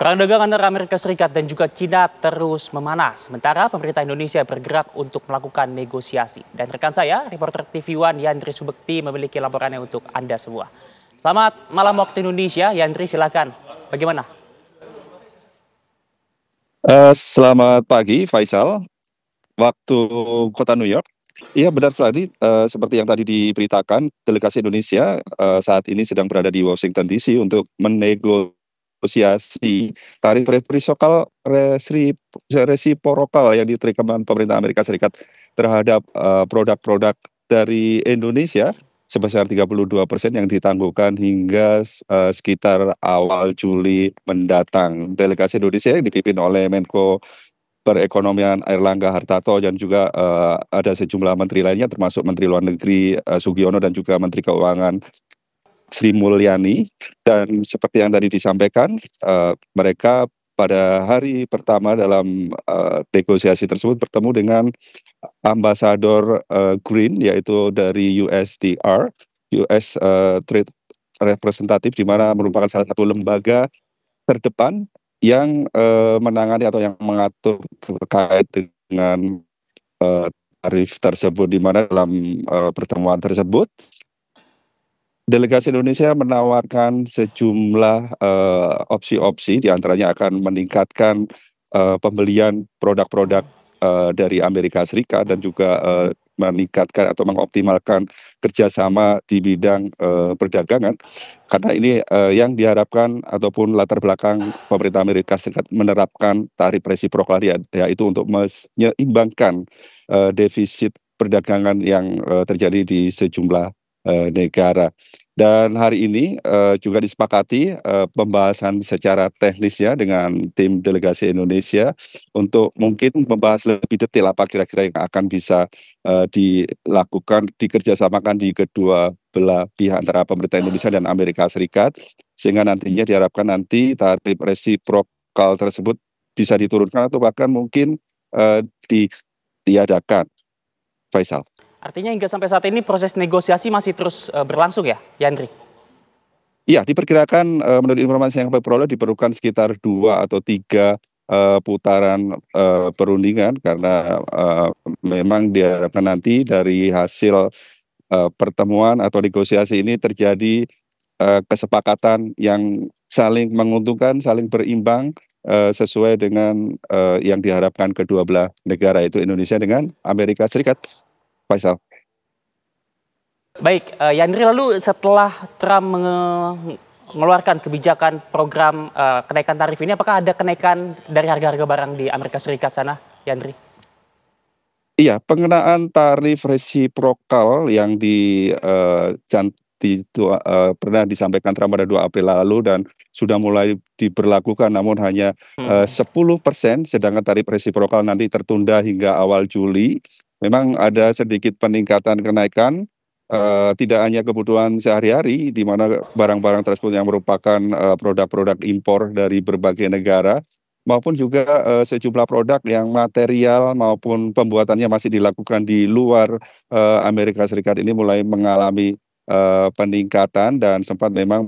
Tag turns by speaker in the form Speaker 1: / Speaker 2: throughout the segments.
Speaker 1: Perang dagang antara Amerika Serikat dan juga China terus memanas, sementara pemerintah Indonesia bergerak untuk melakukan negosiasi. Dan rekan saya, reporter TV One Yandri Subekti memiliki laporannya untuk Anda semua. Selamat malam waktu Indonesia, Yandri silakan. Bagaimana?
Speaker 2: Selamat pagi, Faisal. Waktu kota New York. Iya benar sekali, seperti yang tadi diberitakan, delegasi Indonesia saat ini sedang berada di Washington DC untuk menegosiasi tarif resiprokal yang diterima pemerintah Amerika Serikat terhadap produk-produk dari Indonesia sebesar 32% yang ditangguhkan hingga sekitar awal Juli mendatang. Delegasi Indonesia yang dipimpin oleh Menko Perekonomian Airlangga Hartarto dan juga ada sejumlah menteri lainnya termasuk Menteri Luar Negeri Sugiono dan juga Menteri Keuangan Sri Mulyani. Dan seperti yang tadi disampaikan, mereka pada hari pertama dalam negosiasi tersebut bertemu dengan ambasador Green, yaitu dari USTR, US Trade Representative, di mana merupakan salah satu lembaga terdepan yang menangani atau yang mengatur terkait dengan tarif tersebut, di mana dalam pertemuan tersebut delegasi Indonesia menawarkan sejumlah opsi-opsi, diantaranya akan meningkatkan pembelian produk-produk dari Amerika Serikat dan juga meningkatkan atau mengoptimalkan kerjasama di bidang perdagangan, karena ini yang diharapkan ataupun latar belakang pemerintah Amerika Serikat menerapkan tarif resiprokal, yaitu untuk menyeimbangkan defisit perdagangan yang terjadi di sejumlah negara. Dan hari ini juga disepakati pembahasan secara teknisnya dengan tim delegasi Indonesia untuk mungkin membahas lebih detail apa kira-kira yang akan bisa dilakukan, dikerjasamakan di kedua belah pihak antara pemerintah Indonesia dan Amerika Serikat, sehingga nantinya diharapkan nanti tarif resiprokal tersebut bisa diturunkan atau bahkan mungkin ditiadakan. Faisal.
Speaker 1: Artinya hingga sampai saat ini proses negosiasi masih terus berlangsung ya, Yandri?
Speaker 2: Iya, diperkirakan menurut informasi yang kami peroleh diperlukan sekitar 2 atau 3 putaran perundingan, karena memang diharapkan nanti dari hasil pertemuan atau negosiasi ini terjadi kesepakatan yang saling menguntungkan, saling berimbang sesuai dengan yang diharapkan kedua belah negara, yaitu Indonesia dengan Amerika Serikat. Faisal.
Speaker 1: Baik, Yandri, lalu setelah Trump mengeluarkan kebijakan program kenaikan tarif ini, apakah ada kenaikan dari harga-harga barang di Amerika Serikat sana, Yandri?
Speaker 2: Iya, pengenaan tarif resiprokal yang pernah disampaikan Trump pada 2 April lalu dan sudah mulai diberlakukan, namun hanya 10%, sedangkan tarif resiprokal nanti tertunda hingga awal Juli. Memang ada sedikit peningkatan kenaikan, tidak hanya kebutuhan sehari-hari, di mana barang-barang tersebut yang merupakan produk-produk impor dari berbagai negara, maupun juga sejumlah produk yang material maupun pembuatannya masih dilakukan di luar Amerika Serikat ini mulai mengalami peningkatan dan sempat memang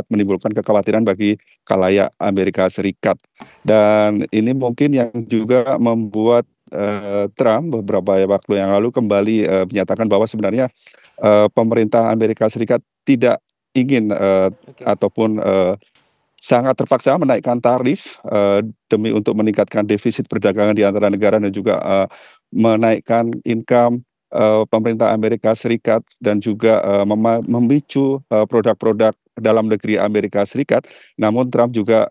Speaker 2: menimbulkan kekhawatiran bagi khalayak Amerika Serikat. Dan ini mungkin yang juga membuat Trump beberapa waktu yang lalu kembali menyatakan bahwa sebenarnya pemerintah Amerika Serikat tidak ingin ataupun sangat terpaksa menaikkan tarif demi untuk meningkatkan defisit perdagangan di antara negara dan juga menaikkan income pemerintah Amerika Serikat dan juga memicu produk-produk dalam negeri Amerika Serikat. Namun Trump juga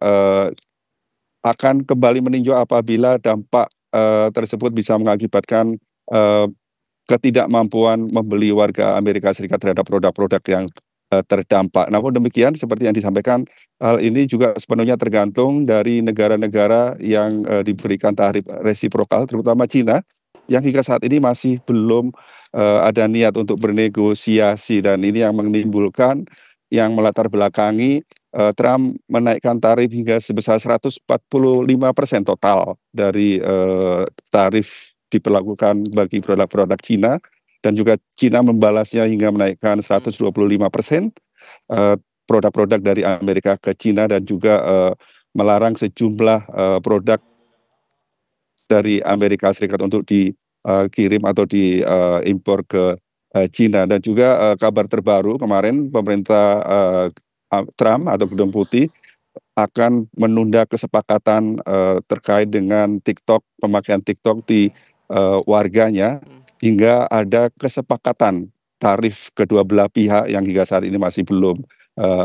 Speaker 2: akan kembali meninjau apabila dampak tersebut bisa mengakibatkan ketidakmampuan membeli warga Amerika Serikat terhadap produk-produk yang terdampak. Namun demikian, seperti yang disampaikan, hal ini juga sepenuhnya tergantung dari negara-negara yang diberikan tarif resiprokal, terutama China, yang hingga saat ini masih belum ada niat untuk bernegosiasi, dan ini yang menimbulkan, yang melatar belakangi Trump menaikkan tarif hingga sebesar 145% total dari tarif diperlakukan bagi produk-produk Cina, dan juga Cina membalasnya hingga menaikkan 125% produk-produk dari Amerika ke Cina, dan juga melarang sejumlah produk dari Amerika Serikat untuk dikirim atau diimpor ke Cina. Dan juga kabar terbaru kemarin pemerintah Trump atau Gedung Putih akan menunda kesepakatan terkait dengan TikTok, pemakaian TikTok di warganya, hingga ada kesepakatan tarif kedua belah pihak yang hingga saat ini masih belum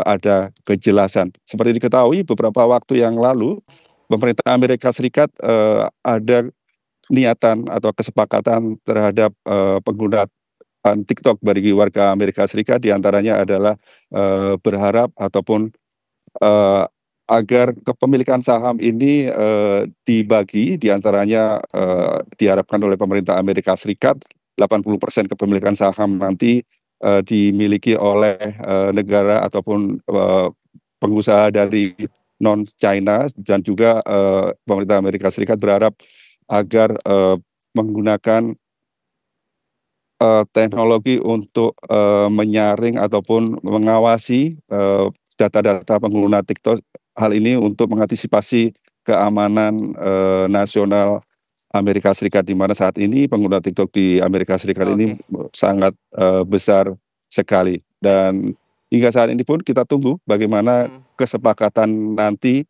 Speaker 2: ada kejelasan. Seperti diketahui beberapa waktu yang lalu, pemerintah Amerika Serikat ada niatan atau kesepakatan terhadap penggunaan TikTok bagi warga Amerika Serikat, diantaranya adalah berharap ataupun agar kepemilikan saham ini dibagi, diantaranya diharapkan oleh pemerintah Amerika Serikat 80% kepemilikan saham nanti dimiliki oleh negara ataupun pengusaha dari non-China, dan juga pemerintah Amerika Serikat berharap agar menggunakan teknologi untuk menyaring ataupun mengawasi data-data pengguna TikTok. Hal ini untuk mengantisipasi keamanan nasional Amerika Serikat, di mana saat ini pengguna TikTok di Amerika Serikat ini
Speaker 1: Oke.
Speaker 2: sangat besar sekali. Dan hingga saat ini pun kita tunggu bagaimana kesepakatan nanti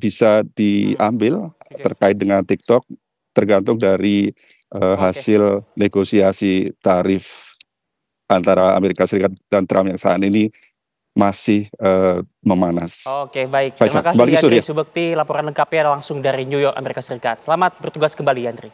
Speaker 2: bisa diambil
Speaker 1: Oke.
Speaker 2: terkait dengan TikTok, tergantung dari
Speaker 1: Oke.
Speaker 2: hasil negosiasi tarif antara Amerika Serikat dan Trump yang saat ini masih memanas.
Speaker 1: Oke, baik. Terima
Speaker 2: Faisal,
Speaker 1: kasih
Speaker 2: kembali ke
Speaker 1: Yandri
Speaker 2: studio.
Speaker 1: Subekti, laporan lengkapnya langsung dari New York, Amerika Serikat. Selamat bertugas kembali, Yandri.